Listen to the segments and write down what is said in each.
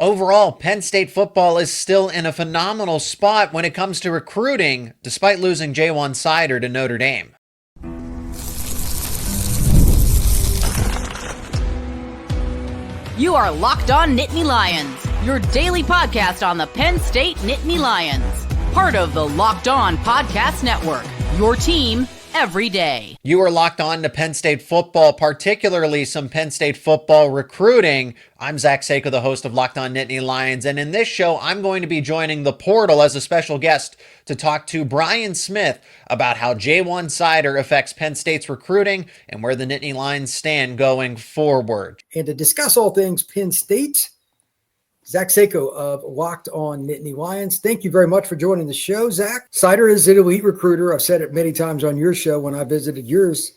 Overall, Penn State football is still in a phenomenal spot when it comes to recruiting, despite losing Ja'Juan Seider to Notre Dame. You are Locked On Nittany Lions, your daily podcast on the Penn State Nittany Lions. Part of the Locked On Podcast Network, your team every day. You are locked on to Penn State football, particularly some Penn State football recruiting. I'm Zach Seyko, the host of Locked On Nittany Lions, and in this show, I'm going to be joining the portal as a special guest to talk to Brian Smith about how Ja'Juan Seider affects Penn State's recruiting and where the Nittany Lions stand going forward. And to discuss all things Penn State, Zach Seyko of Locked On Nittany Lions. Thank you very much for joining the show, Zach. Seider is an elite recruiter. I've said it many times on your show when I visited yours,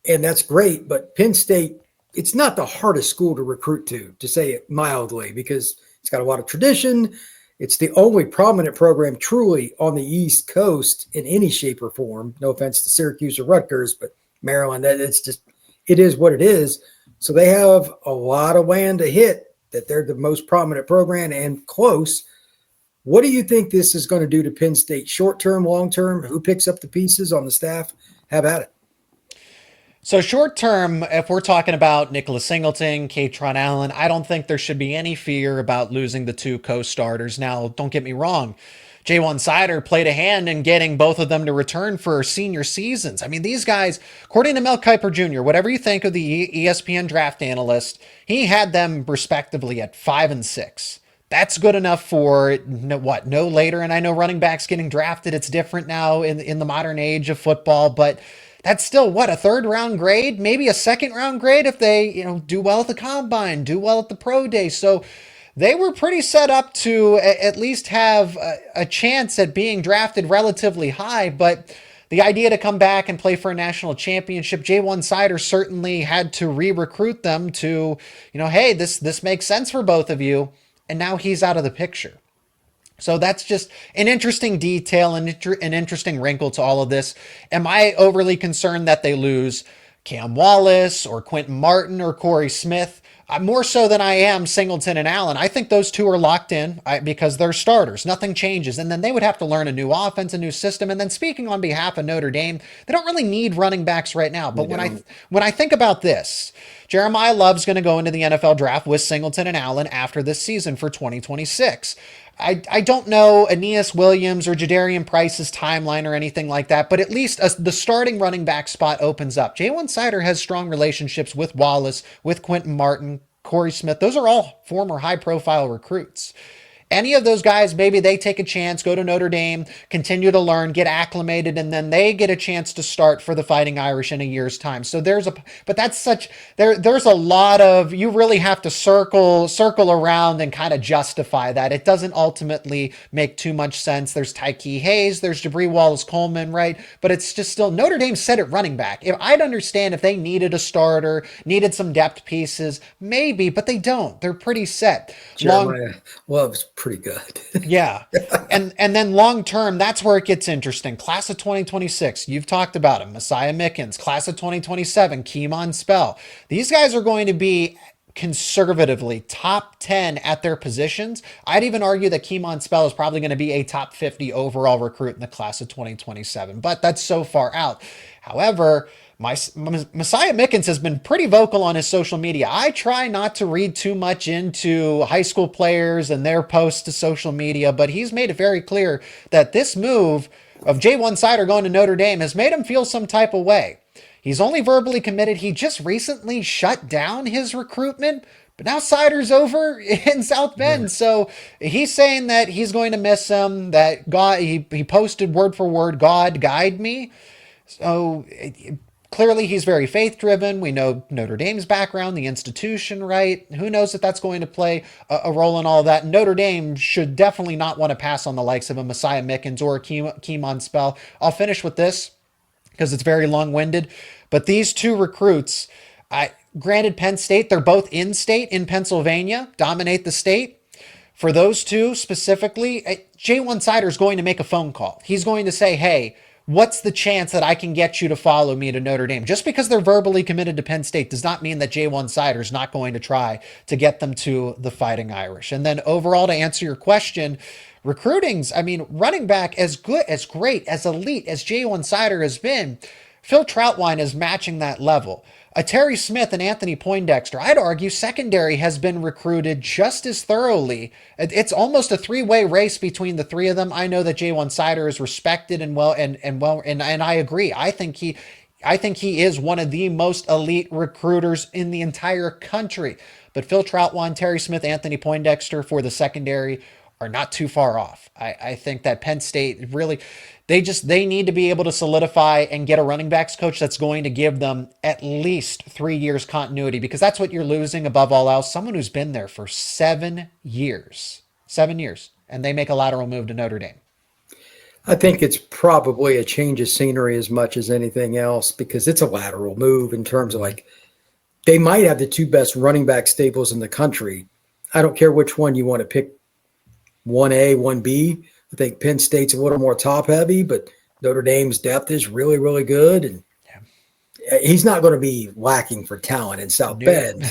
and that's great. But Penn State, it's not the hardest school to recruit to say it mildly, because it's got a lot of tradition. It's the only prominent program truly on the East Coast in any shape or form. No offense to Syracuse or Rutgers, but Maryland, it is what it is. So they have a lot of land to hit, that they're the most prominent program and close. What do you think this is going to do to Penn State short-term, long-term? Who picks up the pieces on the staff? Have at it. So short-term, if we're talking about Nicholas Singleton, Kaytron Allen, I don't think there should be any fear about losing the two co-starters. Now, don't get me wrong. Ja'Juan Seider played a hand in getting both of them to return for senior seasons. I mean, these guys, according to Mel Kiper Jr., whatever you think of the ESPN draft analyst, he had them respectively at 5 and 6. That's good enough for no later. And I know running backs getting drafted, it's different now in the modern age of football, but that's still a third round grade, maybe a second round grade if they, do well at the combine, do well at the pro day. So they were pretty set up to at least have a chance at being drafted relatively high, but the idea to come back and play for a national championship, Ja'Juan Seider certainly had to re-recruit them to, hey, this makes sense for both of you, and now he's out of the picture. So that's just an interesting detail and an interesting wrinkle to all of this. Am I overly concerned that they lose Cam Wallace or Quentin Martin or Corey Smith? More so than I am Singleton and Allen. I think those two are locked in because they're starters. Nothing changes. And then they would have to learn a new offense, a new system. And then speaking on behalf of Notre Dame, they don't really need running backs right now. But when I think about this, Jeremiah Love's going to go into the NFL draft with Singleton and Allen after this season for 2026. I don't know Aeneas Williams or Jadarian Price's timeline or anything like that, but at least the starting running back spot opens up. Ja'Juan Seider has strong relationships with Wallace, with Quentin Martin, Corey Smith. Those are all former high-profile recruits. Any of those guys, maybe they take a chance, go to Notre Dame, continue to learn, get acclimated, and then they get a chance to start for the Fighting Irish in a year's time. So there's a lot of, you really have to circle around and kind of justify that. It doesn't ultimately make too much sense. There's Tyke Hayes, there's Jabri Wallace-Coleman, right? But it's just still, Notre Dame set at running back. I'd understand if they needed a starter, needed some depth pieces, maybe, but they don't. They're pretty set. Jeremiah Love's pretty good. Yeah. And then long term, that's where it gets interesting. Class of 2026, you've talked about him. Messiah Mickens. Class of 2027, Kemon Spell. These guys are going to be conservatively top 10 at their positions. I'd even argue that Kemon Spell is probably going to be a top 50 overall recruit in the class of 2027, but that's so far out. However, Messiah Mickens has been pretty vocal on his social media. I try not to read too much into high school players and their posts to social media, but he's made it very clear that this move of Ja'Juan Seider going to Notre Dame has made him feel some type of way. He's only verbally committed. He just recently shut down his recruitment, but now Seider's over in South Bend. So he's saying that he's going to miss him, that God, he posted word for word, God guide me. So clearly, he's very faith-driven. We know Notre Dame's background, the institution, right? Who knows if that's going to play a role in all that. Notre Dame should definitely not want to pass on the likes of a Messiah Mickens or a Kemon Spell. I'll finish with this because it's very long-winded. But these two recruits, granted Penn State, they're both in-state in Pennsylvania, dominate the state. For those two specifically, Ja'Juan Seider is going to make a phone call. He's going to say, hey, what's the chance that I can get you to follow me to Notre Dame? Just because they're verbally committed to Penn State does not mean that Ja'Juan Seider is not going to try to get them to the Fighting Irish. And then overall, to answer your question, recruiting's, I mean, running back as good, as great, as elite as Ja'Juan Seider has been, Phil Trautwein is matching that level. A Terry Smith and Anthony Poindexter, I'd argue secondary has been recruited just as thoroughly. It's almost a three-way race between the three of them. I know that Ja'Juan Seider is respected and I agree. I think he is one of the most elite recruiters in the entire country. But Phil Trautwein, Terry Smith, Anthony Poindexter for the secondary are not too far off. I think that Penn State really, they need to be able to solidify and get a running backs coach that's going to give them at least 3 years continuity, because that's what you're losing above all else. Someone who's been there for 7 years, and they make a lateral move to Notre Dame. I think it's probably a change of scenery as much as anything else, because it's a lateral move in terms of, like, they might have the two best running back stables in the country. I don't care which one you want to pick, 1A, 1B. I think Penn State's a little more top heavy, but Notre Dame's depth is really, really good. And he's not going to be lacking for talent in South Bend.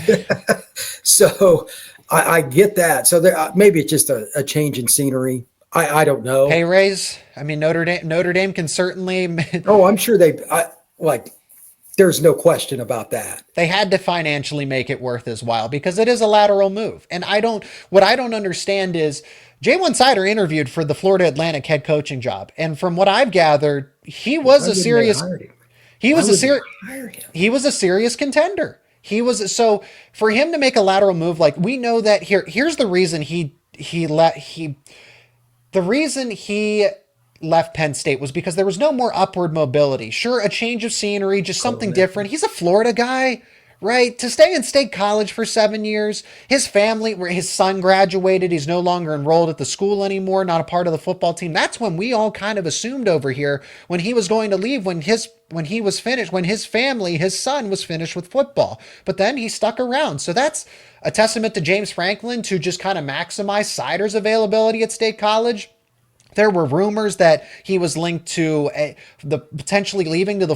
So I get that. So maybe it's just a change in scenery. I don't know. Pay raise. I mean, Notre Dame can certainly. Oh, I'm sure there's no question about that. They had to financially make it worth his while, because it is a lateral move. And what I don't understand is Ja'Juan Seider interviewed for the Florida Atlantic head coaching job. And from what I've gathered, he was a serious contender. So for him to make a lateral move, like, we know that here's the reason the reason he left Penn State was because there was no more upward mobility. Sure, a change of scenery, just something different. He's a Florida guy, right? To stay in state college for 7 years, his family, where his son graduated, he's no longer enrolled at the school anymore, not a part of the football team. That's when we all kind of assumed over here when he was going to leave, when his family, his son was finished with football. But then he stuck around. So that's a testament to James Franklin to just kind of maximize Seider's availability at state college. There were rumors that he was linked to the potentially leaving to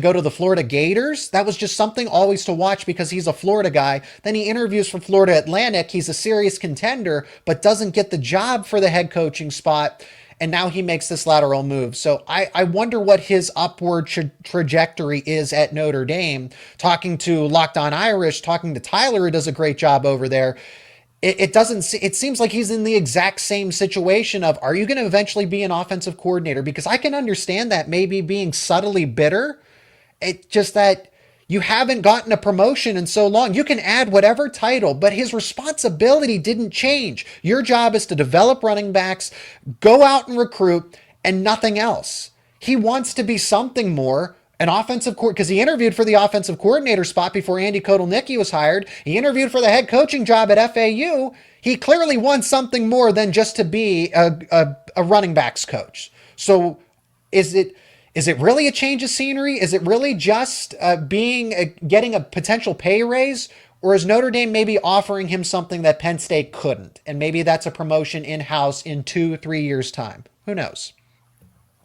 go to the Florida Gators. That was just something always to watch, because he's a Florida guy. Then he interviews for Florida Atlantic. He's a serious contender, but doesn't get the job for the head coaching spot. And now he makes this lateral move. So I wonder what his upward trajectory is at Notre Dame. Talking to Locked On Irish, talking to Tyler, who does a great job over there, it seems like he's in the exact same situation of, are you going to eventually be an offensive coordinator? Because I can understand that maybe being subtly bitter. It's just that you haven't gotten a promotion in so long. You can add whatever title, but his responsibility didn't change. Your job is to develop running backs, go out and recruit, and nothing else. He wants to be something more. An offensive coordinator, because he interviewed for the offensive coordinator spot before Andy Kotelnicki was hired. He interviewed for the head coaching job at FAU. He clearly wants something more than just to be a running backs coach. So is it really a change of scenery? Is it really just getting a potential pay raise? Or is Notre Dame maybe offering him something that Penn State couldn't? And maybe that's a promotion in-house in 2-3 years' time. Who knows?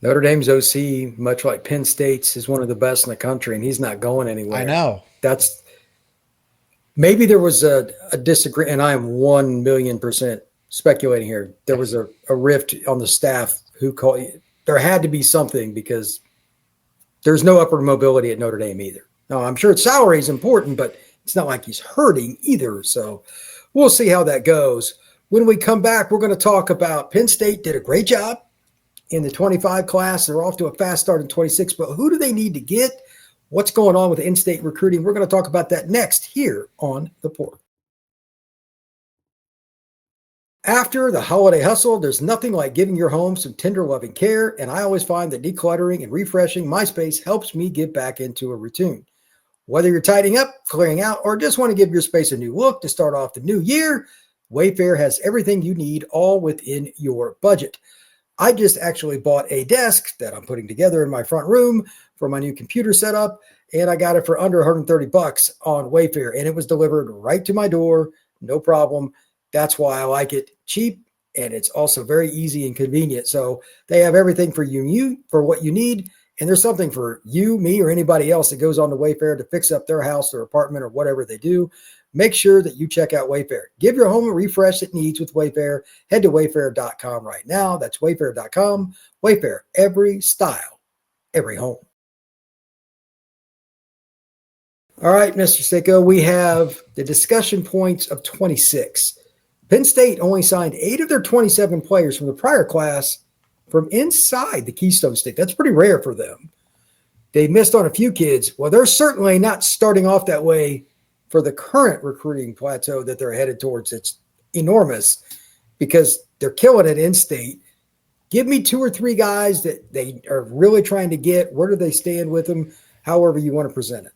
Notre Dame's OC, much like Penn State's, is one of the best in the country, and he's not going anywhere. I know. Maybe there was a disagreement, and I am 1,000,000% speculating here. There was a rift on the staff there had to be something, because there's no upward mobility at Notre Dame either. Now, I'm sure salary is important, but it's not like he's hurting either. So we'll see how that goes. When we come back, we're going to talk about Penn State did a great job in the 25 class. They're off to a fast start in 26, but who do they need to get? What's going on with in-state recruiting? We're going to talk about that next here on The Port. After the holiday hustle, there's nothing like giving your home some tender, loving care, and I always find that decluttering and refreshing my space helps me get back into a routine. Whether you're tidying up, clearing out, or just want to give your space a new look to start off the new year, WayFair has everything you need, all within your budget. I just actually bought a desk that I'm putting together in my front room for my new computer setup, and I got it for under $130 on WayFair, and it was delivered right to my door, no problem. That's why I like it. Cheap, and it's also very easy and convenient. So they have everything for you for what you need, and there's something for you, me, or anybody else that goes on to WayFair to fix up their house, their apartment, or whatever they do, make sure that you check out WayFair. Give your home a refresh it needs with WayFair. Head to wayfair.com right now. That's wayfair.com. WayFair, every style, every home. All right, Mr. Seyko, we have the discussion points of 26. Penn State only signed 8 of their 27 players from the prior class from inside the Keystone State. That's pretty rare for them. They missed on a few kids. Well, they're certainly not starting off that way for the current recruiting plateau that they're headed towards. It's enormous because they're killing it in-state. Give me 2 or 3 guys that they are really trying to get. Where do they stand with them? However you want to present it.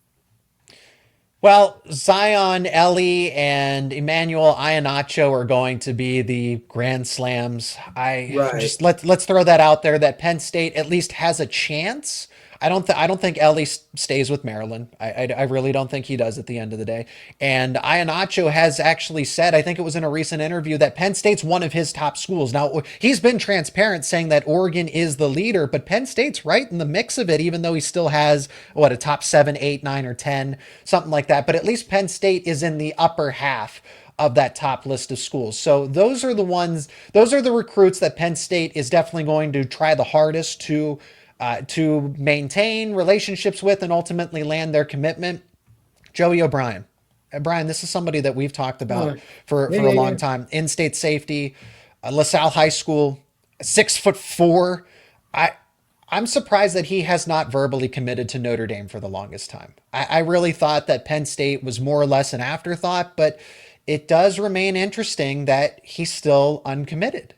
Well, Zion, Elee, and Emmanuel, Iheanacho are going to be the grand slams. Just let's throw that out there that Penn State at least has a chance. I don't think Elee stays with Maryland. I really don't think he does at the end of the day. And Iheanacho has actually said, I think it was in a recent interview, that Penn State's one of his top schools. Now, he's been transparent saying that Oregon is the leader, but Penn State's right in the mix of it, even though he still has, a top 7, 8, 9, or 10, something like that. But at least Penn State is in the upper half of that top list of schools. So those are the recruits that Penn State is definitely going to try the hardest to maintain relationships with and ultimately land their commitment. Joey O'Brien. Brian, this is somebody that we've talked about for a long time. In-state safety, LaSalle High School, 6'4". I'm surprised that he has not verbally committed to Notre Dame for the longest time. I really thought that Penn State was more or less an afterthought, but it does remain interesting that he's still uncommitted.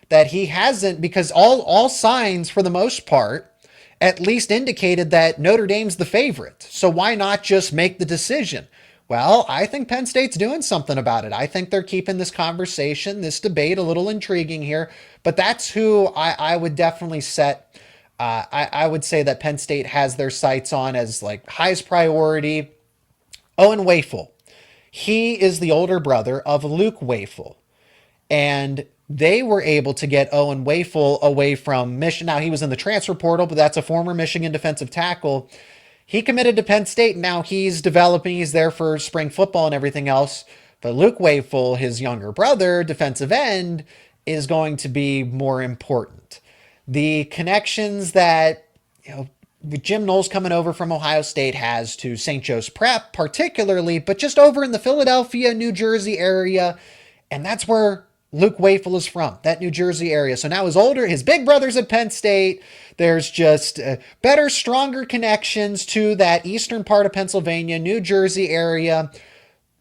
That he hasn't, because all signs for the most part at least indicated that Notre Dame's the favorite. So why not just make the decision? Well, I think Penn State's doing something about it. I think they're keeping this conversation, this debate a little intriguing here, but that's who I would definitely set. I would say that Penn State has their sights on as like highest priority. Owen Wafel. He is the older brother of Luke Wafel. And they were able to get Owen Wafel away from Michigan. Now, he was in the transfer portal, but that's a former Michigan defensive tackle. He committed to Penn State. Now he's developing. He's there for spring football and everything else. But Luke Wafel, his younger brother, defensive end, is going to be more important. The connections that, Jim Knowles coming over from Ohio State has to St. Joe's Prep particularly, but just over in the Philadelphia, New Jersey area. And that's where Luke Wafel is from, that New Jersey area. So now his big brother's at Penn State. There's just better, stronger connections to that eastern part of Pennsylvania, New Jersey area.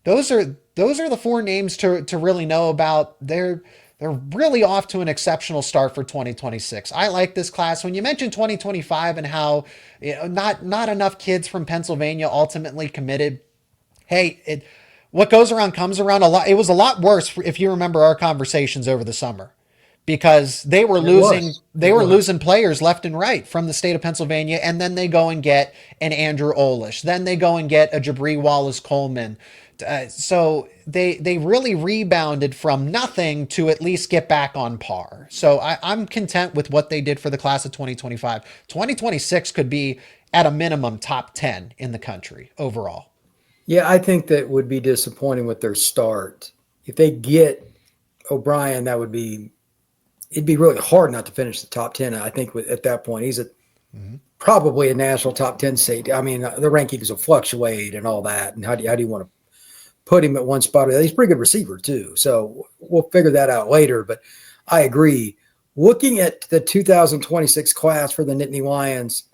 Those are the 4 names to really know about. They're really off to an exceptional start for 2026. I like this class. When you mentioned 2025 and how not enough kids from Pennsylvania ultimately committed, hey, what goes around comes around a lot. It was a lot worse if you remember our conversations over the summer, because they were losing players left and right from the state of Pennsylvania. And then they go and get an Andrew Olish. Then they go and get a Jabri Wallace-Coleman. So they really rebounded from nothing to at least get back on par. So I'm content with what they did for the class of 2025. 2026 could be at a minimum top 10 in the country overall. Yeah, I think that would be disappointing with their start. If they get O'Brien, it'd be really hard not to finish the top 10. I think at that point, he's probably a national top 10 safety. I mean, the rankings will fluctuate and all that. And how do you want to put him at one spot? He's a pretty good receiver too. So we'll figure that out later. But I agree. Looking at the 2026 class for the Nittany Lions,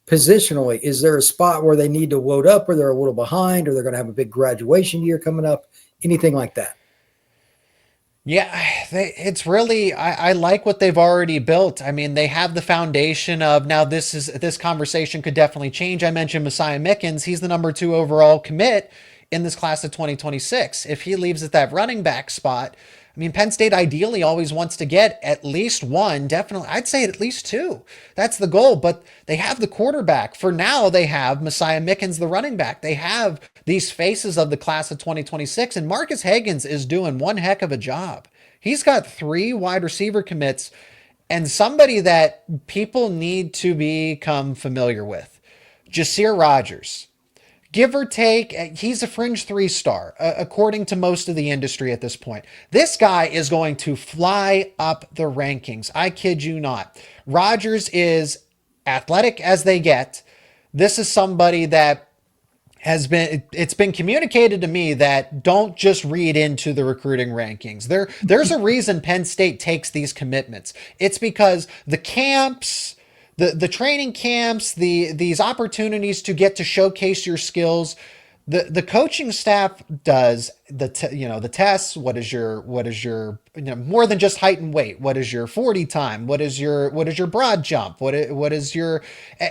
positionally, is there a spot where they need to load up, or they're a little behind, or they're going to have a big graduation year coming up? Anything like that? Yeah, it's really, I like what they've already built. I mean, they have the foundation of, now this conversation could definitely change. I mentioned Messiah Mickens. He's the number 2 overall commit in this class of 2026. If he leaves at that running back spot, I mean, Penn State ideally always wants to get at least 1, definitely. I'd say at least 2. That's the goal, but they have the quarterback. For now, they have Messiah Mickens, the running back. They have these faces of the class of 2026, and Marcus Higgins is doing one heck of a job. He's got 3 wide receiver commits. And somebody that people need to become familiar with, Jasir Rogers. Give or take, he's a fringe 3-star, according to most of the industry at this point. This guy is going to fly up the rankings. I kid you not. Rogers is athletic as they get. This is somebody that it's been communicated to me that don't just read into the recruiting rankings. There's a reason Penn State takes these commitments. It's because the camps, the training camps, these opportunities to get to showcase your skills, the coaching staff does the tests. What is your more than just height and weight? What is your 40 time? What is your broad jump? What is your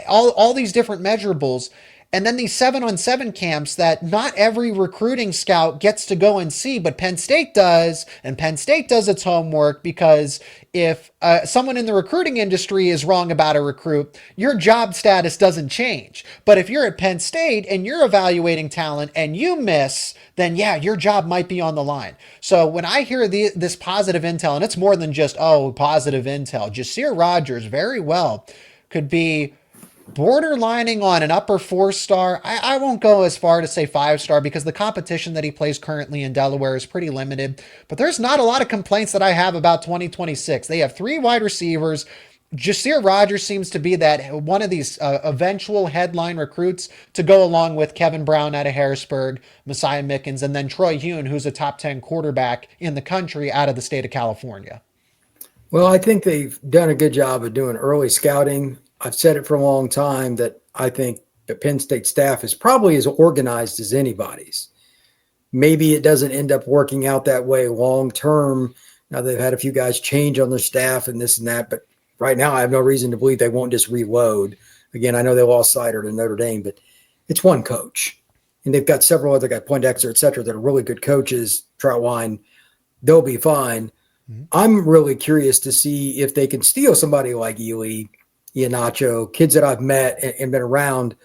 all these different measurables? And then these 7-on-7 camps that not every recruiting scout gets to go and see, but Penn State does, and Penn State does its homework, because if someone in the recruiting industry is wrong about a recruit, your job status doesn't change. But if you're at Penn State and you're evaluating talent and you miss, then yeah, your job might be on the line. So when I hear this positive intel, and it's more than just, positive intel, Jasir Rogers very well could be borderlining on an upper 4-star. I won't go as far to say 5-star, because the competition that he plays currently in Delaware is pretty limited. But there's not a lot of complaints that I have about 2026. They have 3 wide receivers. Jasir Rogers seems to be that one of these eventual headline recruits to go along with Kevin Brown out of Harrisburg, Messiah Mickens, and then Troy Hune, who's a top 10 quarterback in the country out of the state of California. Well, I think they've done a good job of doing early scouting. I've said it for a long time that I think the Penn State staff is probably as organized as anybody's. Maybe it doesn't end up working out that way long term. Now, they've had a few guys change on their staff and this and that, but right now I have no reason to believe they won't just reload. Again, I know they lost Seider to Notre Dame, but it's one coach. And they've got several other guys, Poindexter, et cetera, that are really good coaches. Troutwine, they'll be fine. Mm-hmm. I'm really curious to see if they can steal somebody like Elee, Iheanacho, kids that I've met and been around.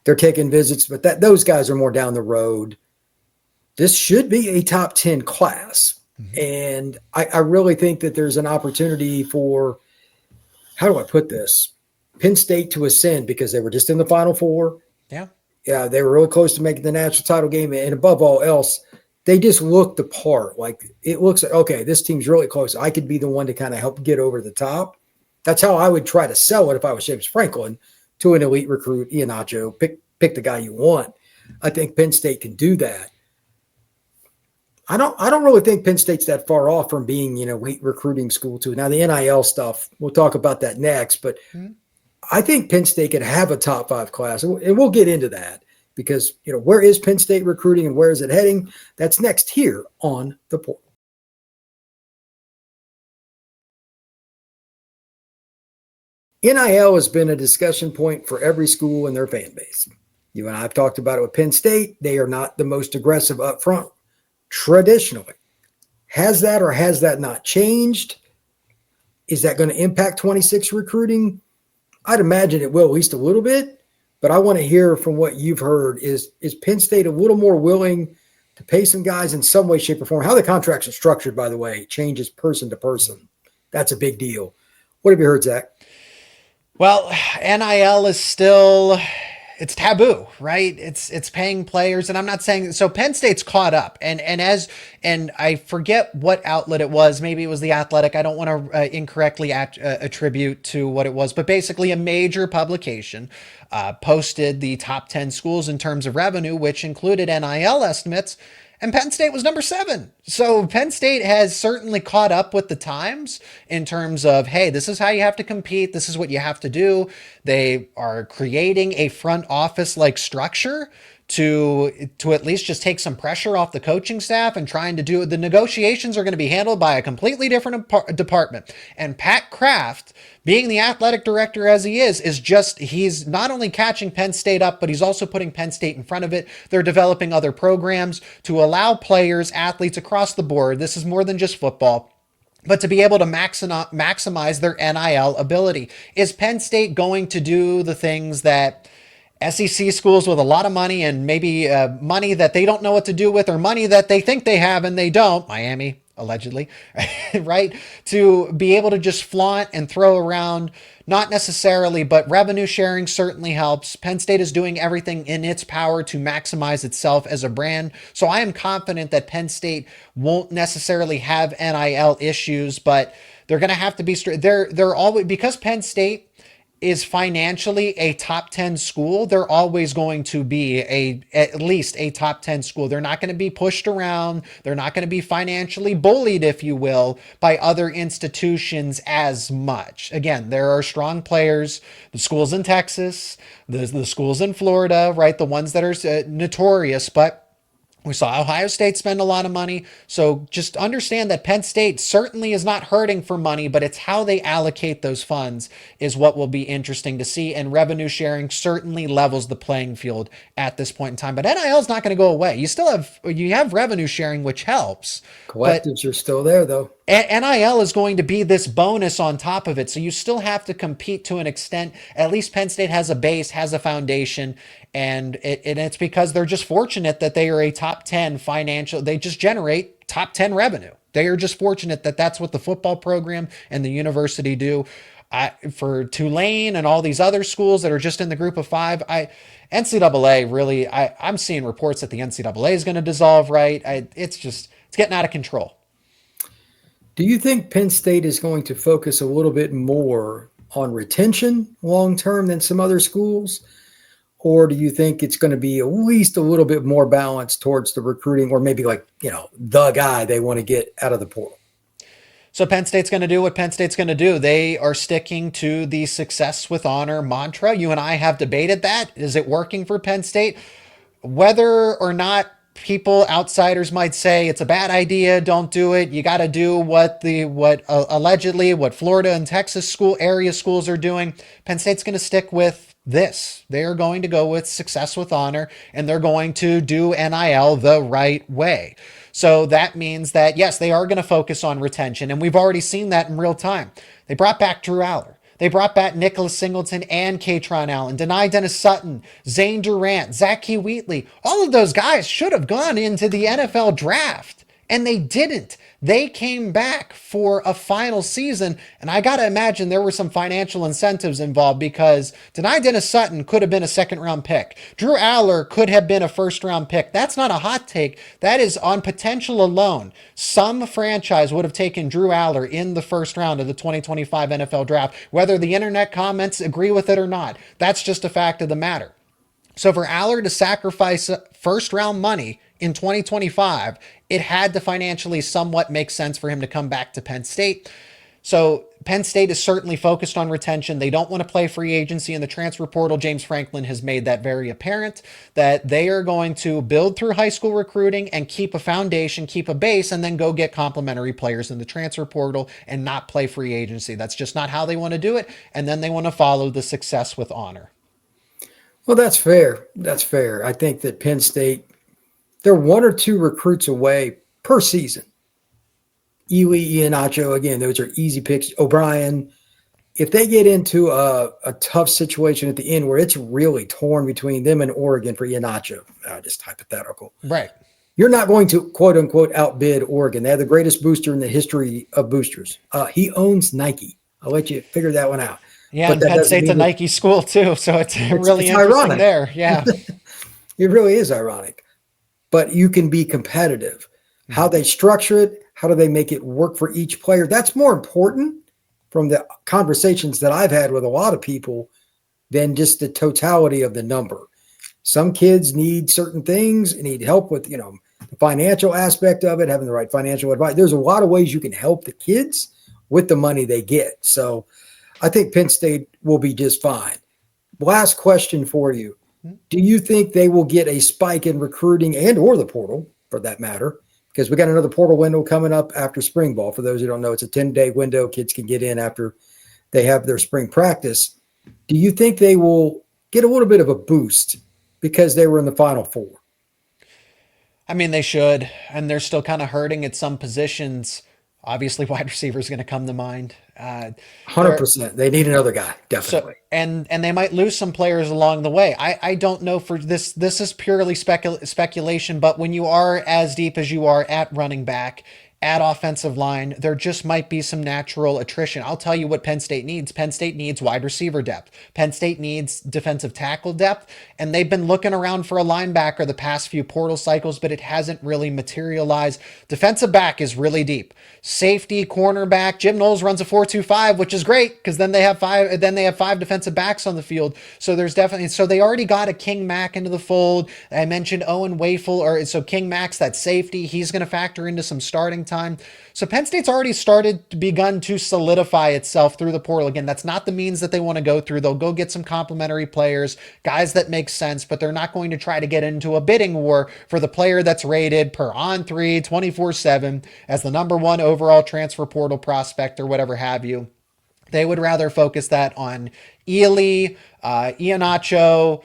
They're taking visits, but those guys are more down the road. This should be a top 10 class. Mm-hmm. And I really think that there's an opportunity for, how do I put this, Penn State to ascend, because they were just in the Final Four. Yeah, they were really close to making the national title game. And above all else, they just look the part. Like, it looks like, okay, this team's really close. I could be the one to kind of help get over the top. That's how I would try to sell it if I was James Franklin to an elite recruit, Iheanacho. Pick the guy you want. I think Penn State can do that. I don't really think Penn State's that far off from being, elite recruiting school too. Now, the NIL stuff, we'll talk about that next, but I think Penn State could have a top 5 class, and we'll get into that, because, where is Penn State recruiting and where is it heading? That's next here on The Portal. NIL has been a discussion point for every school and their fan base. You and I have talked about it with Penn State. They are not the most aggressive up front traditionally. Has that or has that not changed? Is that going to impact 26 recruiting? I'd imagine it will, at least a little bit. But I want to hear from what you've heard. Is Penn State a little more willing to pay some guys in some way, shape, or form? How the contracts are structured, by the way, changes person to person. That's a big deal. What have you heard, Zach? Well, NIL is still, it's taboo, right? It's paying players, and I'm not saying so. Penn State's caught up, and I forget what outlet it was. Maybe it was The Athletic. I don't want to incorrectly attribute to what it was, but basically a major publication posted the top 10 schools in terms of revenue, which included NIL estimates. And Penn State was number 7. So Penn State has certainly caught up with the times in terms of, hey, this is how you have to compete. This is what you have to do. They are creating a front office like structure to at least just take some pressure off the coaching staff, and trying to do the negotiations are going to be handled by a completely different department. And Pat Kraft, being the athletic director as he is he's not only catching Penn State up, but he's also putting Penn State in front of it. They're developing other programs to allow players, athletes across the board. This is more than just football, but to be able to maximize their NIL ability. Is Penn State going to do the things that SEC schools with a lot of money, and maybe money that they don't know what to do with, or money that they think they have and they don't, Miami, allegedly, right? To be able to just flaunt and throw around, not necessarily, but revenue sharing certainly helps. Penn State is doing everything in its power to maximize itself as a brand. So I am confident that Penn State won't necessarily have NIL issues, but they're going to have to be they're always, because Penn State is financially a top 10 school, they're always going to be at least a top 10 school. They're not going to be pushed around. They're not going to be financially bullied, if you will, by other institutions as much. Again, there are strong players, the schools in Texas, the schools in Florida, right? The ones that are notorious, but we saw Ohio State spend a lot of money. So just understand that Penn State certainly is not hurting for money, but it's how they allocate those funds is what will be interesting to see. And revenue sharing certainly levels the playing field at this point in time. But NIL is not going to go away. You have revenue sharing, which helps. Collectives are still there, though. NIL is going to be this bonus on top of it. So you still have to compete to an extent. At least Penn State has a base, has a foundation, and it's because they're just fortunate that they are a top 10 financial. They just generate top 10 revenue. They are just fortunate that that's what the football program and the university do. For Tulane and all these other schools that are just in the group of five, NCAA really, I'm seeing reports that the NCAA is going to dissolve, right? It's getting out of control. Do you think Penn State is going to focus a little bit more on retention long-term than some other schools? Or do you think it's going to be at least a little bit more balanced towards the recruiting, or maybe the guy they want to get out of the portal? So Penn State's going to do what Penn State's going to do. They are sticking to the success with honor mantra. You and I have debated that. Is it working for Penn State? Whether or not outsiders might say it's a bad idea, don't do it. You got to do what allegedly what Florida and Texas area schools are doing. Penn State's going to stick with this. They are going to go with success with honor, and they're going to do NIL the right way. So that means that, yes, they are going to focus on retention, and we've already seen that in real time. They brought back Drew Aller. They brought back Nicholas Singleton and Kaytron Allen, Denai Dennis Sutton, Zane Durant, Zachy Wheatley. All of those guys should have gone into the NFL draft, and they didn't. They came back for a final season, and I got to imagine there were some financial incentives involved, because Denai Dennis Sutton could have been a second-round pick. Drew Aller could have been a first-round pick. That's not a hot take. That is on potential alone. Some franchise would have taken Drew Aller in the first round of the 2025 NFL draft, whether the internet comments agree with it or not. That's just a fact of the matter. So for Aller to sacrifice first-round money in 2025, it had to financially somewhat make sense for him to come back to Penn State. So Penn State is certainly focused on retention. They don't want to play free agency in the transfer portal. James Franklin has made that very apparent, that they are going to build through high school recruiting and keep a foundation, keep a base, and then go get complementary players in the transfer portal and not play free agency. That's just not how they want to do it. And then they want to follow the success with honor. Well, that's fair. That's fair. I think that Penn State, they're one or two recruits away per season. Elee, Iheanacho, again, those are easy picks. O'Brien, if they get into a tough situation at the end where it's really torn between them and Oregon for Iheanacho, just hypothetical. Right. You're not going to, quote unquote, outbid Oregon. They have the greatest booster in the history of boosters. He owns Nike. I'll let you figure that one out. Yeah, and Penn State's a Nike school too, so it's really interesting ironic there. Yeah. It really is ironic. But you can be competitive. How they structure it, how do they make it work for each player? That's more important from the conversations that I've had with a lot of people than just the totality of the number. Some kids need certain things, need help with, the financial aspect of it, having the right financial advice. There's a lot of ways you can help the kids with the money they get. So I think Penn State will be just fine. Last question for you. Do you think they will get a spike in recruiting and or the portal, for that matter? Because we got another portal window coming up after spring ball. For those who don't know, it's a 10-day window. Kids can get in after they have their spring practice. Do you think they will get a little bit of a boost because they were in the Final Four? I mean, they should, and they're still kind of hurting at some positions. Obviously, wide receiver is going to come to mind. 100%. They need another guy, definitely. So, and they might lose some players along the way. I don't know for this. This is purely speculation, but when you are as deep as you are at running back at offensive line, there just might be some natural attrition. I'll tell you what Penn State needs. Penn State needs wide receiver depth. Penn State needs defensive tackle depth, and they've been looking around for a linebacker the past few portal cycles, but it hasn't really materialized. Defensive back is really deep. Safety, cornerback, Jim Knowles runs a 4-2-5, which is great because then they have five defensive backs on the field. So there's definitely, so they already got a King Mack into the fold. I mentioned Owen Wafel, or so King Mack's that safety. He's going to factor into some starting time. So Penn State's already begun to solidify itself through the portal. Again, that's not the means that they want to go through. They'll go get some complementary players, guys that make sense, but they're not going to try to get into a bidding war for the player that's rated per On3 24/7 as the number one overall transfer portal prospect or whatever have you. They would rather focus that on Elee, Iheanacho,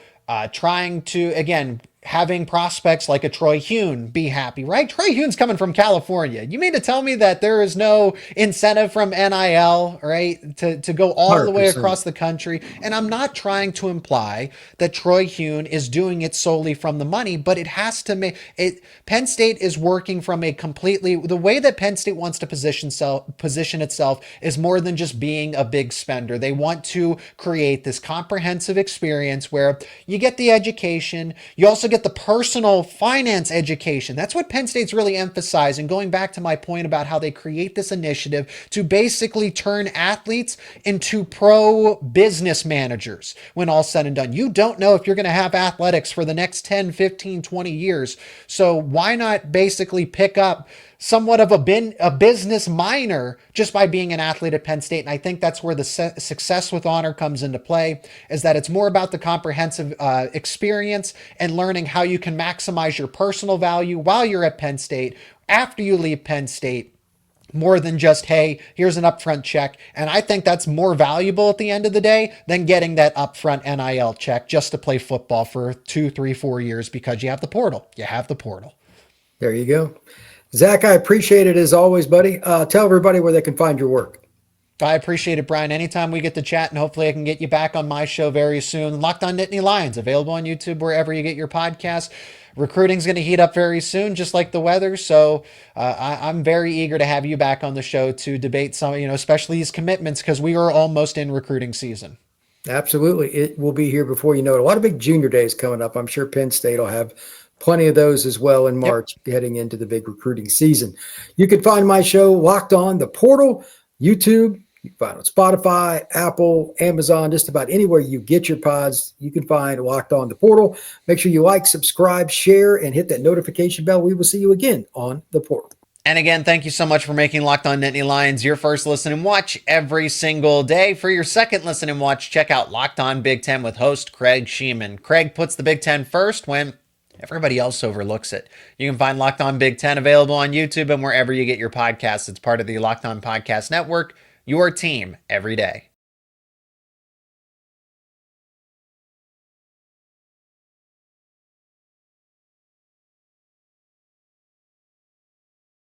trying to, again, having prospects like a Troy Hune be happy, right? Troy Hune's coming from California. You mean to tell me that there is no incentive from NIL, right, to go all the way 100%. across the country? And I'm not trying to imply that Troy Hune is doing it solely from the money, but it has to make it. Penn State is working from a completely, the way that Penn State wants to position itself is more than just being a big spender. They want to create this comprehensive experience where you get the education, you also get the personal finance education. That's what Penn State's really emphasizing, going back to my point about how they create this initiative to basically turn athletes into pro business managers when all's said and done. You don't know if you're going to have athletics for the next 10, 15, 20 years. So why not basically pick up somewhat of a business minor just by being an athlete at Penn State? And I think that's where the success with honor comes into play, is that it's more about the comprehensive experience and learning how you can maximize your personal value while you're at Penn State, after you leave Penn State, more than just, hey, here's an upfront check. And I think that's more valuable at the end of the day than getting that upfront NIL check just to play football for 2, 3, 4 years because you have the portal. You have the portal. There you go. Zach, I appreciate it as always, buddy. Tell everybody where they can find your work. I appreciate it, Brian. Anytime we get to chat, and hopefully I can get you back on my show very soon. Locked on Nittany Lions, available on YouTube, wherever you get your podcasts. Recruiting's going to heat up very soon, just like the weather. So I'm very eager to have you back on the show to debate some, especially these commitments, because we are almost in recruiting season. Absolutely. It will be here before you know it. A lot of big junior days coming up. I'm sure Penn State will have plenty of those as well in March, heading into the big recruiting season. You can find my show Locked On the Portal, YouTube. You can find it on Spotify, Apple, Amazon, just about anywhere you get your pods. You can find Locked On the Portal. Make sure you like, subscribe, share, and hit that notification bell. We will see you again on the Portal. And again, thank you so much for making Locked On Nittany Lions your first listen and watch every single day. For your second listen and watch, check out Locked On Big Ten with host Craig Sheeman. Craig puts the Big Ten first when everybody else overlooks it. You can find Locked On Big Ten available on YouTube and wherever you get your podcasts. It's part of the Locked On Podcast Network, your team every day.